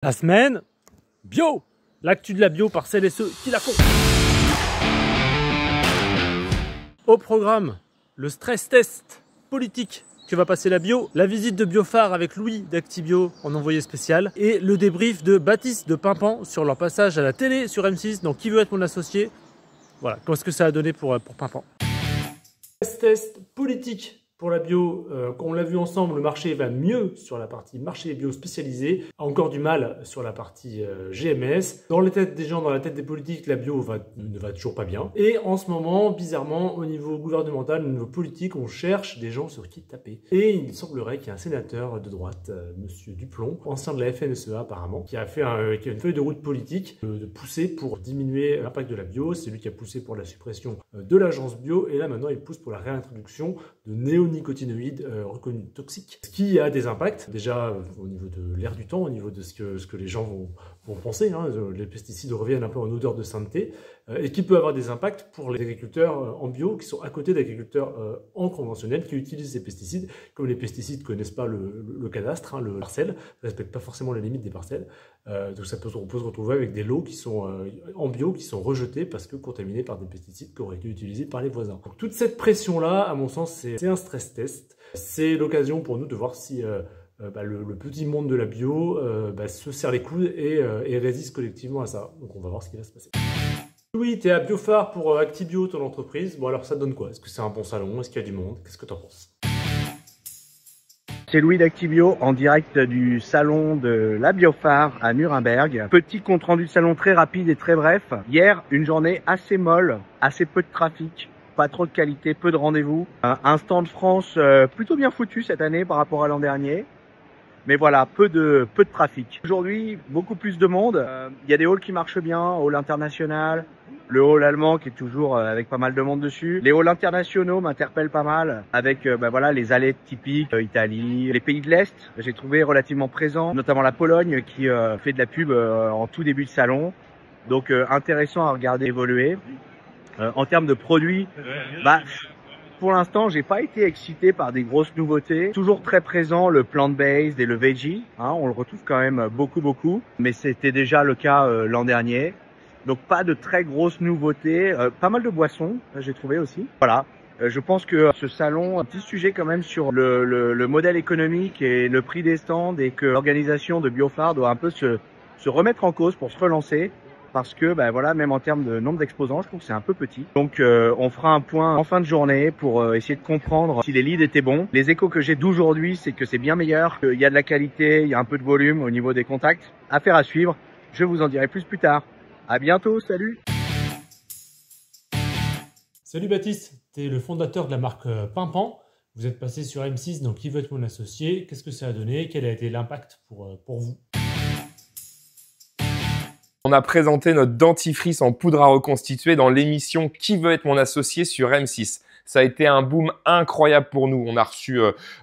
La semaine bio, l'actu de la bio par celles et ceux qui la font. Au programme, le stress test politique que va passer la bio, la visite de Biophare avec Louis d'Actibio en envoyé spécial et le débrief de Baptiste de Pimpan sur leur passage à la télé sur M6 dans Qui veut être mon associé. Voilà, qu'est-ce que ça a donné pour Pimpan. Stress test politique. Pour la bio, on l'a vu ensemble, le marché va mieux sur la partie marché bio spécialisé, a encore du mal sur la partie GMS. Dans les têtes des gens, dans la tête des politiques, la bio ne va toujours pas bien. Et en ce moment, bizarrement, au niveau gouvernemental, au niveau politique, on cherche des gens sur qui taper. Et il semblerait qu'il y a un sénateur de droite, Monsieur Duplon, ancien de la FNSEA apparemment, qui a une feuille de route politique de pousser pour diminuer l'impact de la bio. C'est lui qui a poussé pour la suppression de l'agence bio. Et là maintenant, il pousse pour la réintroduction de néonicotinoïdes reconnus toxiques, ce qui a des impacts déjà au niveau de l'air du temps, au niveau de ce que les gens vont penser. Les pesticides reviennent un peu en odeur de sainteté et qui peut avoir des impacts pour les agriculteurs en bio qui sont à côté d'agriculteurs en conventionnel qui utilisent ces pesticides. Comme les pesticides ne connaissent pas le cadastre, le parcelle, ne respectent pas forcément les limites des parcelles. Donc on peut se retrouver avec des lots qui sont en bio qui sont rejetés parce que contaminés par des pesticides qui auraient été utilisés par les voisins. Donc toute cette pression-là, à mon sens, c'est un stress test. C'est l'occasion pour nous de voir si le petit monde de la bio se serre les coudes et résiste collectivement à ça. Donc on va voir ce qui va se passer. Louis, tu es à Biophare pour Actibio, ton entreprise. Bon alors ça donne quoi? Est-ce que c'est un bon salon? Est-ce qu'il y a du monde? Qu'est-ce que tu en penses? C'est Louis d'Actibio en direct du salon de la Biophare à Nuremberg. Petit compte rendu de salon très rapide et très bref. Hier, une journée assez molle, assez peu de trafic, pas trop de qualité, peu de rendez-vous. Un stand France plutôt bien foutu cette année par rapport à l'an dernier. Mais voilà, peu de trafic. Aujourd'hui, beaucoup plus de monde. Il y a des halls qui marchent bien, hall international, le hall allemand qui est toujours avec pas mal de monde dessus. Les halls internationaux m'interpellent pas mal avec les allées typiques, Italie, les pays de l'Est. J'ai trouvé relativement présent, notamment la Pologne qui fait de la pub en tout début de salon. Donc intéressant à regarder évoluer. En termes de produits, pour l'instant, j'ai pas été excité par des grosses nouveautés. Toujours très présent le plant-based et le veggie. On le retrouve quand même beaucoup. Mais c'était déjà le cas l'an dernier. Donc pas de très grosses nouveautés. Pas mal de boissons, j'ai trouvé aussi. Voilà. Je pense que ce salon, un petit sujet quand même sur le modèle économique et le prix des stands et que l'organisation de Biophare doit un peu se remettre en cause pour se relancer. Parce que même en termes de nombre d'exposants, je trouve que c'est un peu petit. Donc on fera un point en fin de journée pour essayer de comprendre si les leads étaient bons. Les échos que j'ai d'aujourd'hui, c'est que c'est bien meilleur, qu'il y a de la qualité, il y a un peu de volume au niveau des contacts. Affaire à suivre, je vous en dirai plus tard. À bientôt, salut. Salut Baptiste, tu es le fondateur de la marque Pimpan. Vous êtes passé sur M6, donc Qui veut être mon associé? Qu'est-ce que ça a donné? Quel a été l'impact pour vous? On a présenté notre dentifrice en poudre à reconstituer dans l'émission Qui veut être mon associé sur M6. Ça a été un boom incroyable pour nous. On a reçu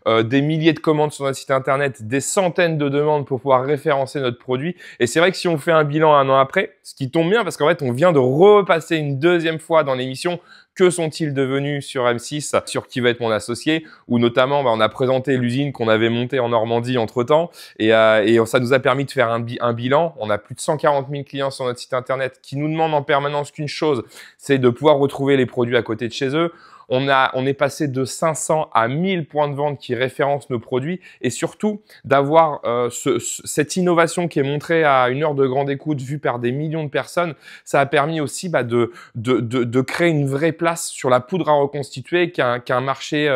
des milliers de commandes sur notre site internet, des centaines de demandes pour pouvoir référencer notre produit. Et c'est vrai que si on fait un bilan un an après, ce qui tombe bien parce qu'en fait, on vient de repasser une deuxième fois dans l'émission Que sont-ils devenus sur M6, sur Qui va être mon associé, où notamment on a présenté l'usine qu'on avait montée en Normandie entre-temps et ça nous a permis de faire un bilan. On a plus de 140 000 clients sur notre site internet qui nous demandent en permanence qu'une chose, c'est de pouvoir retrouver les produits à côté de chez eux. On est passé de 500 à 1000 points de vente qui référencent nos produits et surtout d'avoir cette innovation qui est montrée à une heure de grande écoute vue par des millions de personnes. Ça a permis aussi de créer une vraie place sur la poudre à reconstituer qui a un marché,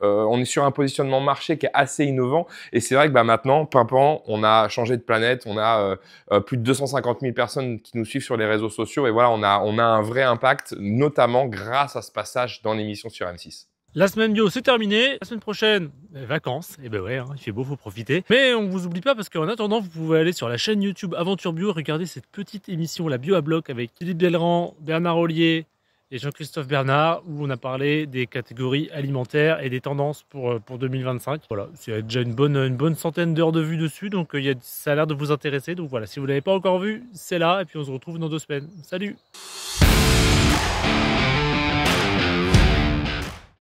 on est sur un positionnement marché qui est assez innovant et c'est vrai que maintenant, Pimpan, on a changé de planète, on a plus de 250 000 personnes qui nous suivent sur les réseaux sociaux et voilà, on a un vrai impact, notamment grâce à ce passage dans l'émission sur M6. La semaine bio, c'est terminé. La semaine prochaine, vacances. Et il fait beau, faut profiter. Mais on vous oublie pas parce qu'en attendant, vous pouvez aller sur la chaîne YouTube Aventure Bio et regarder cette petite émission, la Bio à bloc, avec Philippe Delran, Bernard Ollier et Jean-Christophe Bernard, où on a parlé des catégories alimentaires et des tendances pour 2025. Voilà, c'est déjà une bonne centaine d'heures de vue dessus, donc ça a l'air de vous intéresser. Donc voilà, si vous ne l'avez pas encore vu, c'est là, et puis on se retrouve dans 2 semaines. Salut!